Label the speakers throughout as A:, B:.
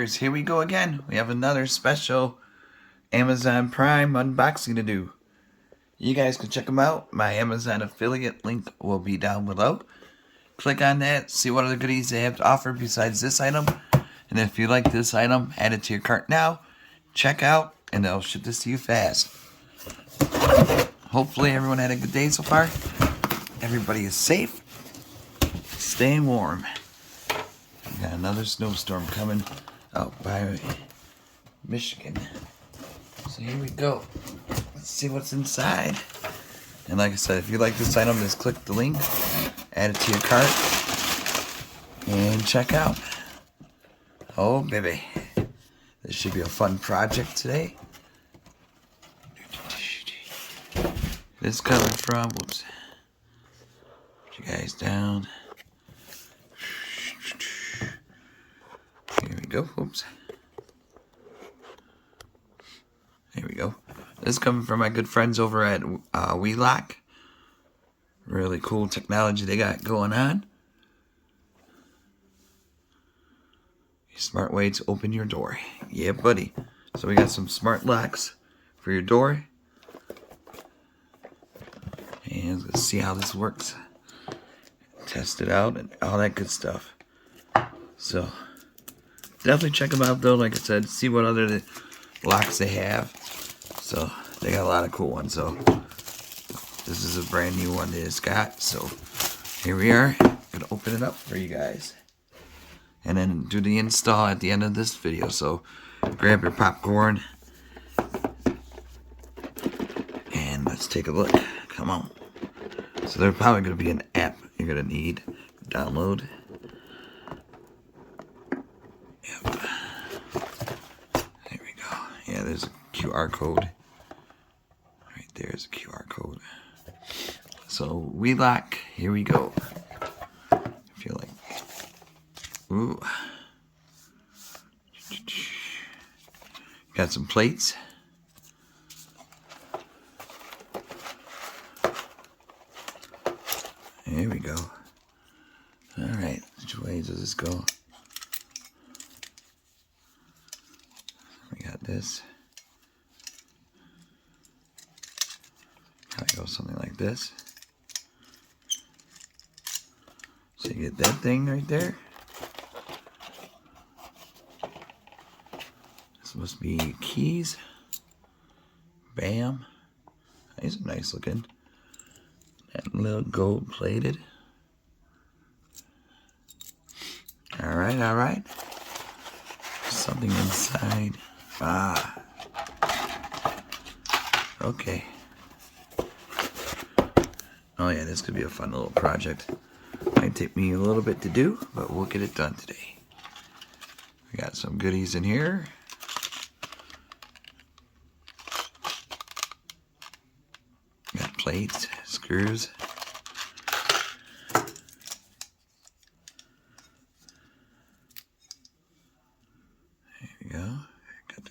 A: viewers, here we go again. We have another special Amazon Prime unboxing to do. You guys can check them out. My Amazon affiliate link will be down below. Click on that, see what other goodies they have to offer besides this item. And if you like this item, add it to your cart now. Check out, and they'll ship this to you fast. Hopefully everyone had a good day so far. Everybody is safe, staying warm. We got another snowstorm coming out by Michigan. So here we go. Let's see what's inside. And like I said, if you like this item, just click the link, add it to your cart, and check out. Oh baby, this should be a fun project today. This coming from, whoops, put you guys down. Here we go, whoops. There we go. This is coming from my good friends over at WeLock. Really cool technology they got going on. Smart way to open your door. Yeah, buddy. So we got some smart locks for your door. And let's see how this works. Test it out and all that good stuff. So definitely check them out though. Like I said, see what other locks they have. So they got a lot of cool ones. So this is a brand new one they just got. So here we are. Gonna open it up for you guys. And then do the install at the end of this video. So grab your popcorn. And let's take a look. Come on. So there's probably going to be an app you're going to need to download. Yep. There we go. Yeah, there's a QR code. Right there's a QR code. So WeLock, here we go. I feel like, ooh. Got some plates. There we go. Alright, which way does this go? We got this. Probably go something like this. So you get that thing right there. This must be keys. Bam. These are nice looking. That little gold plated. Alright, alright. Something inside. Ah. Okay. Oh yeah, this could be a fun little project. Might take me a little bit to do, but we'll get it done today. We got some goodies in here. Got plates, screws. There we go. Got the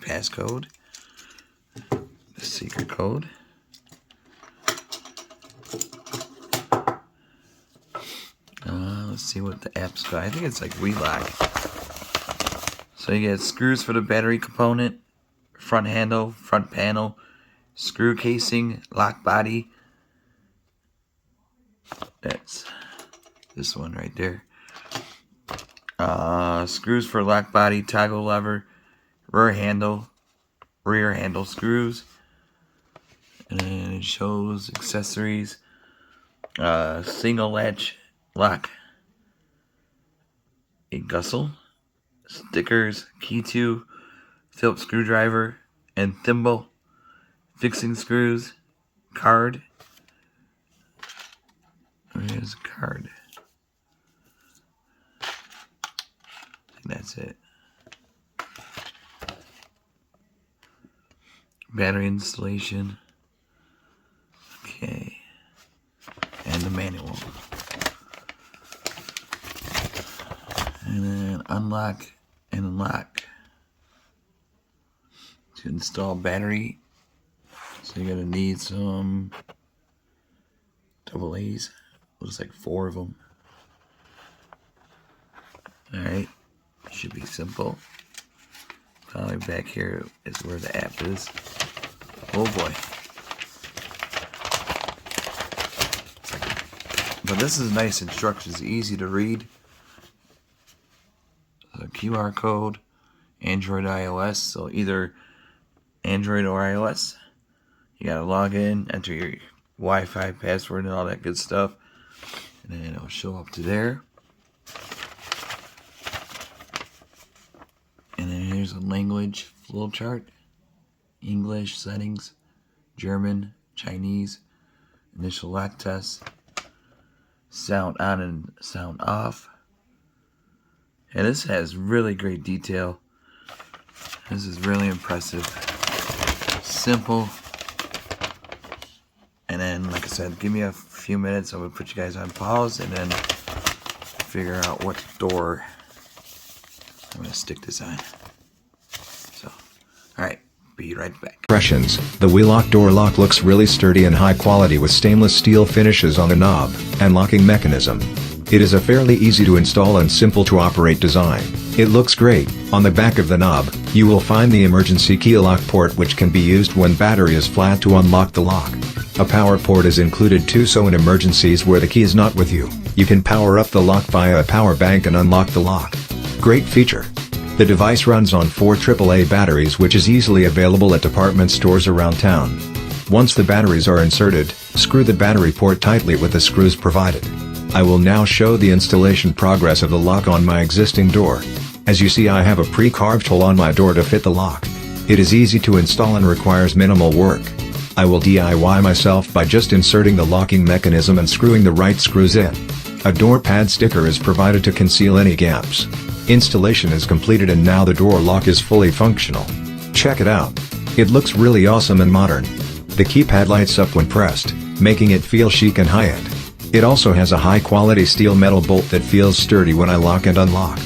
A: passcode. The secret code. Let's see what the app's got. I think it's like WeLock. So you get screws for the battery component, front handle, front panel, screw casing, lock body. That's this one right there. Screws for lock body, toggle lever, rear handle screws. And it shows accessories. Single latch lock. A gussel, stickers, key to, Phillips screwdriver, and thimble, fixing screws, card. Where's the card? I think that's it. Battery installation. Okay. And the manual. And then unlock and unlock. To install battery. So you're gonna need some double A's. Looks like 4 of them. Alright. Should be simple. Finally, back here is where the app is. Oh boy. But this is nice instructions, easy to read. The QR code, Android, iOS, so either Android or iOS. You gotta log in, enter your Wi-Fi password and all that good stuff, and then it'll show up to there. And then here's a language flowchart: English settings, German, Chinese, initial lock test, sound on and sound off. And this has really great detail. This is really impressive. Simple. And then, like I said, give me a few minutes. I'm going to put you guys on pause and then figure out what door I'm going to stick this on. So, alright, be right back.
B: Impressions. The WiLock door lock looks really sturdy and high quality with stainless steel finishes on the knob and locking mechanism. It is a fairly easy to install and simple to operate design. It looks great. On the back of the knob, you will find the emergency key lock port, which can be used when battery is flat to unlock the lock. A power port is included too, so in emergencies where the key is not with you, you can power up the lock via a power bank and unlock the lock. Great feature. The device runs on 4 AAA batteries, which is easily available at department stores around town. Once the batteries are inserted, screw the battery port tightly with the screws provided. I will now show the installation progress of the lock on my existing door. As you see, I have a pre-carved hole on my door to fit the lock. It is easy to install and requires minimal work. I will DIY myself by just inserting the locking mechanism and screwing the right screws in. A door pad sticker is provided to conceal any gaps. Installation is completed and now the door lock is fully functional. Check it out. It looks really awesome and modern. The keypad lights up when pressed, making it feel chic and high-end. It also has a high-quality steel metal bolt that feels sturdy when I lock and unlock.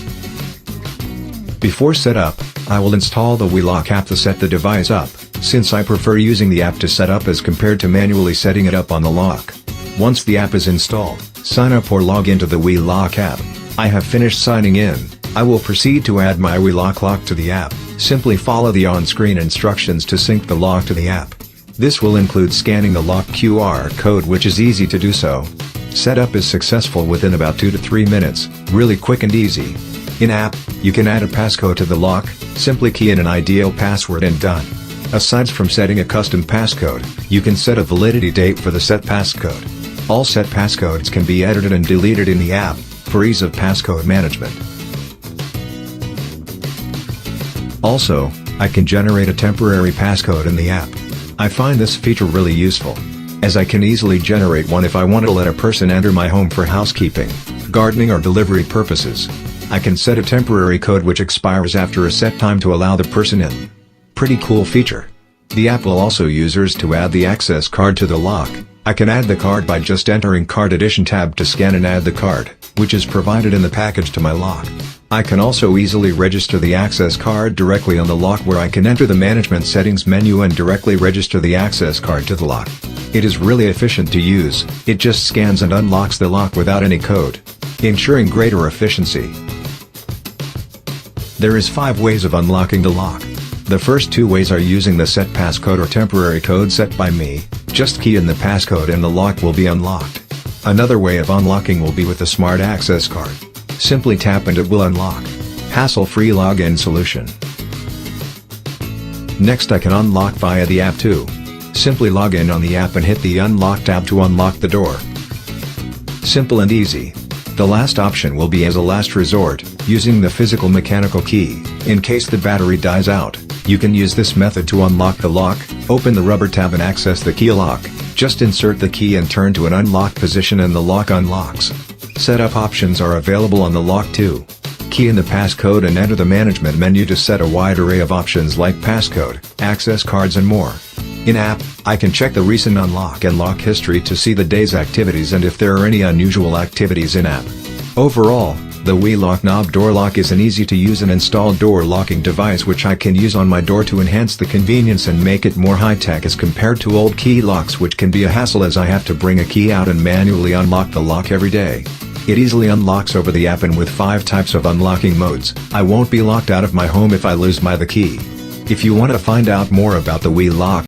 B: Before setup, I will install the WiLock app to set the device up, since I prefer using the app to set up as compared to manually setting it up on the lock. Once the app is installed, sign up or log into the WiLock app. I have finished signing in. I will proceed to add my WiLock lock to the app. Simply follow the on-screen instructions to sync the lock to the app. This will include scanning the lock QR code, which is easy to do so. Setup is successful within about 2 to 3 minutes, really quick and easy. In app, you can add a passcode to the lock, simply key in an ideal password and done. Aside from setting a custom passcode, you can set a validity date for the set passcode. All set passcodes can be edited and deleted in the app, for ease of passcode management. Also, I can generate a temporary passcode in the app. I find this feature really useful, as I can easily generate one if I want to let a person enter my home for housekeeping, gardening or delivery purposes. I can set a temporary code which expires after a set time to allow the person in. Pretty cool feature. The app will also users to add the access card to the lock. I can add the card by just entering Card Edition tab to scan and add the card, which is provided in the package to my lock. I can also easily register the access card directly on the lock, where I can enter the management settings menu and directly register the access card to the lock. It is really efficient to use. It just scans and unlocks the lock without any code, ensuring greater efficiency. There is 5 ways of unlocking the lock. The first 2 ways are using the set passcode or temporary code set by me. Just key in the passcode and the lock will be unlocked. Another way of unlocking will be with the smart access card. Simply tap and it will unlock. Hassle-free login solution. Next, I can unlock via the app too. Simply log in on the app and hit the unlock tab to unlock the door. Simple and easy. The last option will be as a last resort, using the physical mechanical key. In case the battery dies out, you can use this method to unlock the lock. Open the rubber tab and access the key lock. Just insert the key and turn to an unlocked position and the lock unlocks. Setup options are available on the lock too. Key in the passcode and enter the management menu to set a wide array of options like passcode, access cards and more. In app, I can check the recent unlock and lock history to see the day's activities and if there are any unusual activities in app. Overall, the WiLock knob door lock is an easy to use and install door locking device which I can use on my door to enhance the convenience and make it more high-tech as compared to old key locks, which can be a hassle as I have to bring a key out and manually unlock the lock every day. It easily unlocks over the app, and with 5 types of unlocking modes, I won't be locked out of my home if I lose the key. If you want to find out more about the Wii Lock,